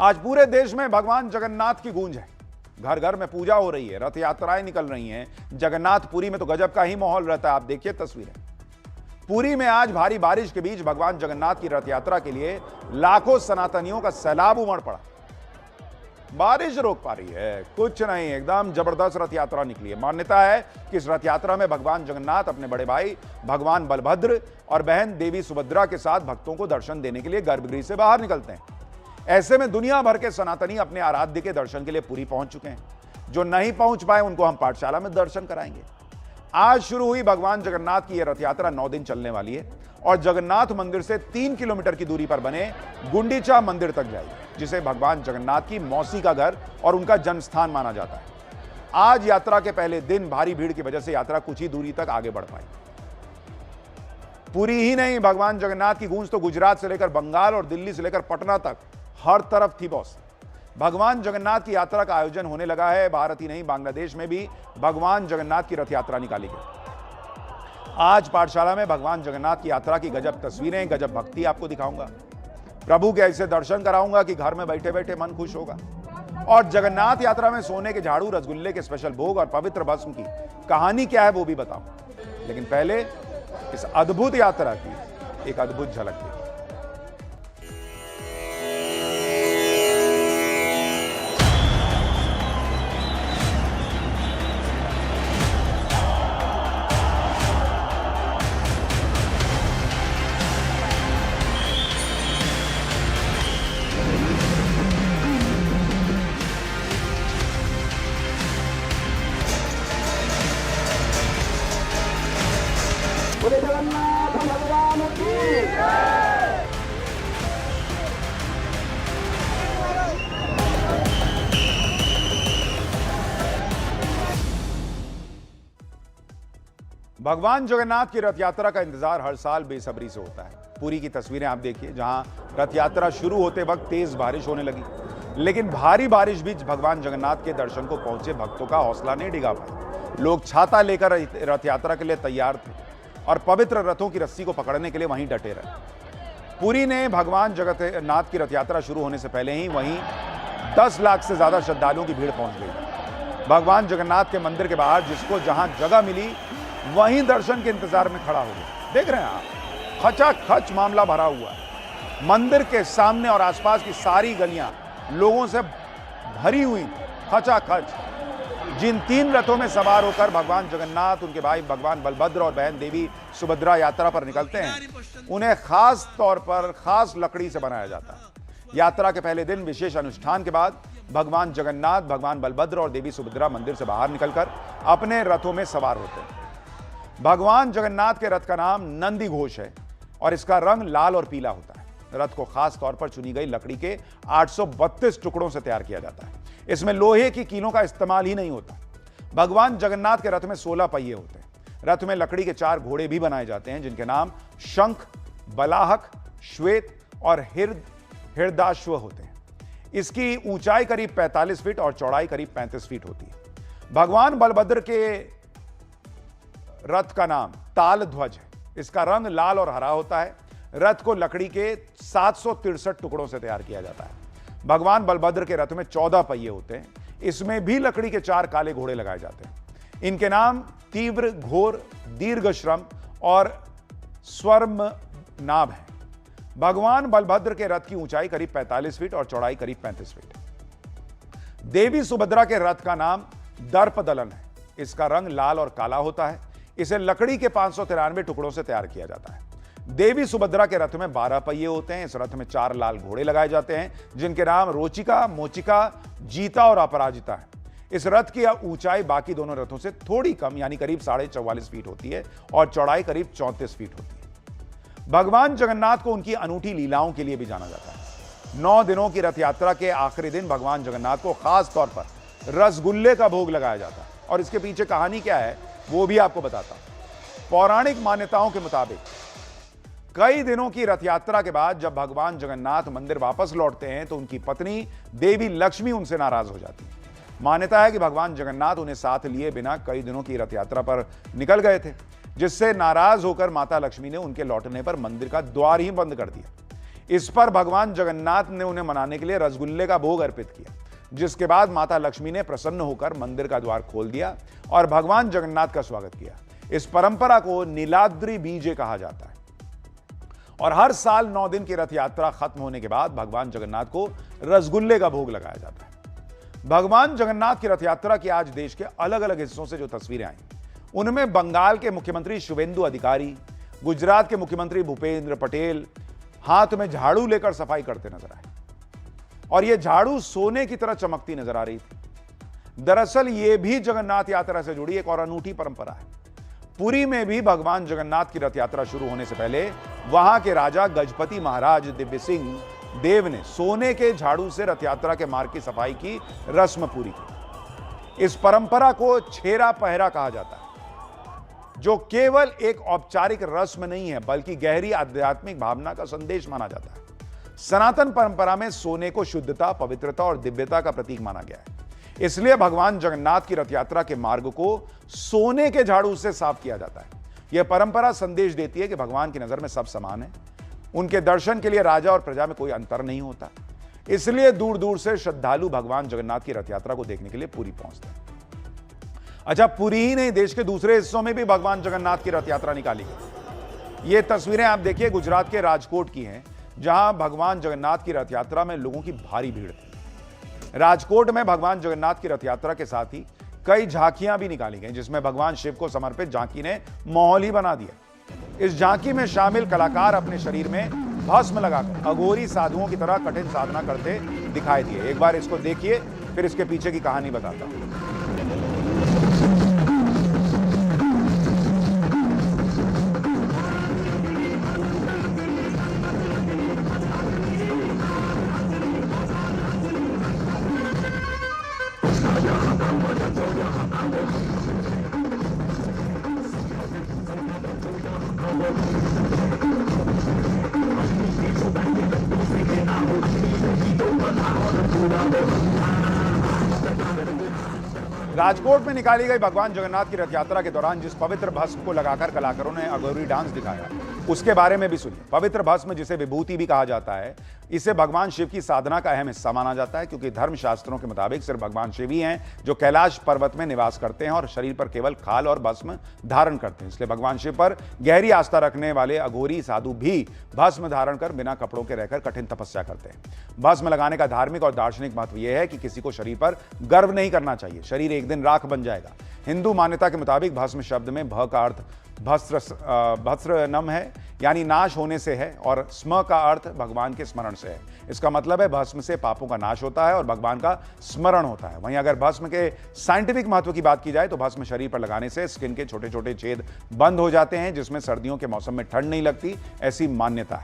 आज पूरे देश में भगवान जगन्नाथ की गूंज है। घर घर में पूजा हो रही है, रथ यात्राएं निकल रही हैं। जगन्नाथपुरी में तो गजब का ही माहौल रहता है। आप देखिए तस्वीरें। पुरी में आज भारी बारिश के बीच भगवान जगन्नाथ की रथ यात्रा के लिए लाखों सनातनियों का सैलाब उमड़ पड़ा। बारिश रोक पा रही है कुछ नहीं, एकदम जबरदस्त रथ यात्रा निकली है। मान्यता है कि इस रथ यात्रा में भगवान जगन्नाथ अपने बड़े भाई भगवान बलभद्र और बहन देवी सुभद्रा के साथ भक्तों को दर्शन देने के लिए गर्भगृह से बाहर निकलते हैं। ऐसे में दुनिया भर के सनातनी अपने आराध्य के दर्शन के लिए पुरी पहुंच चुके हैं। जो नहीं पहुंच पाए उनको हम पाठशाला में दर्शन कराएंगे। आज शुरू हुई भगवान जगन्नाथ की यह रथ यात्रा 9 दिन चलने वाली है और जगन्नाथ मंदिर से 3 किलोमीटर की दूरी पर बने गुंडीचा मंदिर तक जाएगी, जिसे भगवान जगन्नाथ की मौसी का घर और उनका जन्म स्थान माना जाता है। आज यात्रा के पहले दिन भारी भीड़ की वजह से यात्रा कुछ ही दूरी तक आगे बढ़ पाई। पुरी ही नहीं, भगवान जगन्नाथ की गूंज तो गुजरात से लेकर बंगाल और दिल्ली से लेकर पटना तक हर तरफ थी बॉस। भगवान जगन्नाथ की यात्रा का आयोजन होने लगा है। भारत ही नहीं, बांग्लादेश में भी भगवान जगन्नाथ की रथ यात्रा निकाली गई। आज पाठशाला में भगवान जगन्नाथ की यात्रा की गजब तस्वीरें, गजब भक्ति आपको दिखाऊंगा। प्रभु के ऐसे दर्शन कराऊंगा कि घर में बैठे बैठे मन खुश होगा। और जगन्नाथ यात्रा में सोने के झाड़ू, रसगुल्ले के स्पेशल भोग और पवित्र भस्म की कहानी क्या है वो भी बताऊं। लेकिन पहले इस अद्भुत यात्रा की एक अद्भुत झलक देखिए। भगवान जगन्नाथ की रथ यात्रा का इंतजार हर साल बेसब्री से होता है। पुरी की तस्वीरें आप देखिए, जहां रथ यात्रा शुरू होते वक्त तेज बारिश होने लगी, लेकिन भारी बारिश बीच भगवान जगन्नाथ के दर्शन को पहुंचे भक्तों का हौसला नहीं डिगा पाया। लोग छाता लेकर रथ यात्रा के लिए तैयार थे और पवित्र रथों की रस्सी को पकड़ने के लिए वहीं डटे रहे। पुरी ने भगवान जगन्नाथ की रथ यात्रा शुरू होने से पहले ही वहीं 10 लाख से ज्यादा श्रद्धालुओं की भीड़ पहुंच गई। भगवान जगन्नाथ के मंदिर के बाहर जिसको जहां जगह मिली वहीं दर्शन के इंतजार में खड़ा हो गया। देख रहे हैं आप, खचाखच मामला भरा हुआ है। मंदिर के सामने और आसपास की सारी गलियां लोगों से भरी हुई, खचाखच। जिन 3 रथों में सवार होकर भगवान जगन्नाथ, उनके भाई भगवान बलभद्र और बहन देवी सुभद्रा यात्रा पर निकलते हैं, उन्हें खास तौर पर खास लकड़ी से बनाया जाता है। यात्रा के पहले दिन विशेष अनुष्ठान के बाद भगवान जगन्नाथ, भगवान बलभद्र और देवी सुभद्रा मंदिर से बाहर निकलकर अपने रथों में सवार होते हैं। भगवान जगन्नाथ के रथ का नाम नंदी घोष है और इसका रंग लाल और पीला होता है। रथ को खास तौर पर चुनी गई लकड़ी के 832 टुकड़ों से तैयार किया जाता है। इसमें लोहे की कीलों का इस्तेमाल ही नहीं होता। भगवान जगन्नाथ के रथ में 16 पहिए होते हैं। रथ में लकड़ी के 4 घोड़े भी बनाए जाते हैं, जिनके नाम शंख, बलाहक, श्वेत और हिरदाश्व होते हैं। इसकी ऊंचाई करीब 45 फीट और चौड़ाई करीब 35 फीट होती है। भगवान बलभद्र के रथ का नाम ताल ध्वज है। इसका रंग लाल और हरा होता है। रथ को लकड़ी के 763 टुकड़ों से तैयार किया जाता है। भगवान बलभद्र के रथ में 14 पहिए होते हैं। इसमें भी लकड़ी के 4 काले घोड़े लगाए जाते हैं। इनके नाम तीव्र, घोर, दीर्घश्रम और स्वर्म नाभ है। भगवान बलभद्र के रथ की ऊंचाई करीब 45 फीट और चौड़ाई करीब 35 फीट। देवी सुभद्रा के रथ का नाम दर्पदलन है। इसका रंग लाल और काला होता है। इसे लकड़ी के 593 टुकड़ों से तैयार किया जाता है। देवी सुभद्रा के रथ में 12 पहिए होते हैं। इस रथ में 4 लाल घोड़े लगाए जाते हैं, जिनके नाम रोचिका, मोचिका, जीता और अपराजिता है। इस रथ की ऊंचाई बाकी दोनों रथों से थोड़ी कम यानी करीब 44.5 फीट होती है और चौड़ाई करीब 34 फीट होती है। भगवान जगन्नाथ को उनकी अनूठी लीलाओं के लिए भी जाना जाता है। 9 दिनों की रथ यात्रा के आखिरी दिन भगवान जगन्नाथ को खास तौर पर रसगुल्ले का भोग लगाया जाता है और इसके पीछे कहानी क्या है वो भी आपको बताता हूं। पौराणिक मान्यताओं के मुताबिक कई दिनों की रथ यात्रा के बाद जब भगवान जगन्नाथ मंदिर वापस लौटते हैं तो उनकी पत्नी देवी लक्ष्मी उनसे नाराज हो जाती है। मान्यता है कि भगवान जगन्नाथ उन्हें साथ लिए बिना कई दिनों की रथ यात्रा पर निकल गए थे, जिससे नाराज होकर माता लक्ष्मी ने उनके लौटने पर मंदिर का द्वार ही बंद कर दिया। इस पर भगवान जगन्नाथ ने उन्हें मनाने के लिए रसगुल्ले का भोग अर्पित किया, जिसके बाद माता लक्ष्मी ने प्रसन्न होकर मंदिर का द्वार खोल दिया और भगवान जगन्नाथ का स्वागत किया। इस परंपरा को नीलाद्रि बीजे कहा जाता है और हर साल 9 दिन की रथ यात्रा खत्म होने के बाद भगवान जगन्नाथ को रसगुल्ले का भोग लगाया जाता है। भगवान जगन्नाथ की रथ यात्रा की आज देश के अलग अलग हिस्सों से जो तस्वीरें आई, उनमें बंगाल के मुख्यमंत्री शुवेंदु अधिकारी, गुजरात के मुख्यमंत्री भूपेंद्र पटेल हाथ में झाड़ू लेकर सफाई करते नजर आए और यह झाड़ू सोने की तरह चमकती नजर आ रही थी। दरअसल यह भी जगन्नाथ यात्रा से जुड़ी एक और अनूठी परंपरा है। पुरी में भी भगवान जगन्नाथ की रथ यात्रा शुरू होने से पहले वहां के राजा गजपति महाराज दिव्य सिंह देव ने सोने के झाड़ू से रथ यात्रा के मार्ग की सफाई की रस्म पूरी की। इस परंपरा को छेरा पहरा कहा जाता है, जो केवल एक औपचारिक रस्म नहीं है बल्कि गहरी आध्यात्मिक भावना का संदेश माना जाता है। सनातन परंपरा में सोने को शुद्धता, पवित्रता और दिव्यता का प्रतीक माना गया है। इसलिए भगवान जगन्नाथ की रथ यात्रा के मार्ग को सोने के झाड़ू से साफ किया जाता है। यह परंपरा संदेश देती है कि भगवान की नजर में सब समान है, उनके दर्शन के लिए राजा और प्रजा में कोई अंतर नहीं होता। इसलिए दूर दूर से श्रद्धालु भगवान जगन्नाथ की रथ यात्रा को देखने के लिए पुरी पहुंचते हैं। अच्छा, पुरी ही नहीं, देश के दूसरे हिस्सों में भी भगवान जगन्नाथ की रथ यात्रा निकाली गई। ये तस्वीरें आप देखिए, गुजरात के राजकोट की हैं, जहां भगवान जगन्नाथ की रथ यात्रा में लोगों की भारी भीड़ थी। राजकोट में भगवान जगन्नाथ की रथ यात्रा के साथ ही कई झांकियां भी निकाली गई, जिसमें भगवान शिव को समर्पित झांकी ने माहौल ही बना दिया। इस झांकी में शामिल कलाकार अपने शरीर में भस्म लगाकर अघोरी साधुओं की तरह कठिन साधना करते दिखाई दिए। एक बार इसको देखिए, फिर इसके पीछे की कहानी बताता हूं। राजकोट में निकाली गई भगवान जगन्नाथ की रथ यात्रा के दौरान जिस पवित्र भस्म को लगाकर कलाकारों ने अघोरी डांस दिखाया, उसके बारे में भी सुनिए। पवित्र भस्म, जिसे विभूति भी कहा जाता है, इसे भगवान शिव की साधना का अहम हिस्सा माना जाता है, क्योंकि धर्मशास्त्रों के मुताबिक सिर्फ भगवान शिव ही हैं जो कैलाश पर्वत में निवास करते हैं और शरीर पर केवल खाल और भस्म धारण करते हैं। इसलिए भगवान शिव पर गहरी आस्था रखने वाले अघोरी साधु भी भस्म धारण कर बिना कपड़ों के रहकर कठिन तपस्या करते हैं। भस्म लगाने का धार्मिक और दार्शनिक महत्व यह है कि किसी को शरीर पर गर्व नहीं करना चाहिए, शरीर एक दिन राख बन जाएगा। हिंदू मान्यता के मुताबिक भस्म शब्द में भ का अर्थ भस्त्र नम है, यानी नाश होने से है, और स्म का अर्थ भगवान के स्मरण से है। इसका मतलब है भस्म से पापों का नाश होता है और भगवान का स्मरण होता है। वहीं अगर भस्म के साइंटिफिक महत्व की बात की जाए तो भस्म शरीर पर लगाने से स्किन के छोटे छोटे छेद बंद हो जाते हैं, जिसमें सर्दियों के मौसम में ठंड नहीं लगती, ऐसी मान्यता है।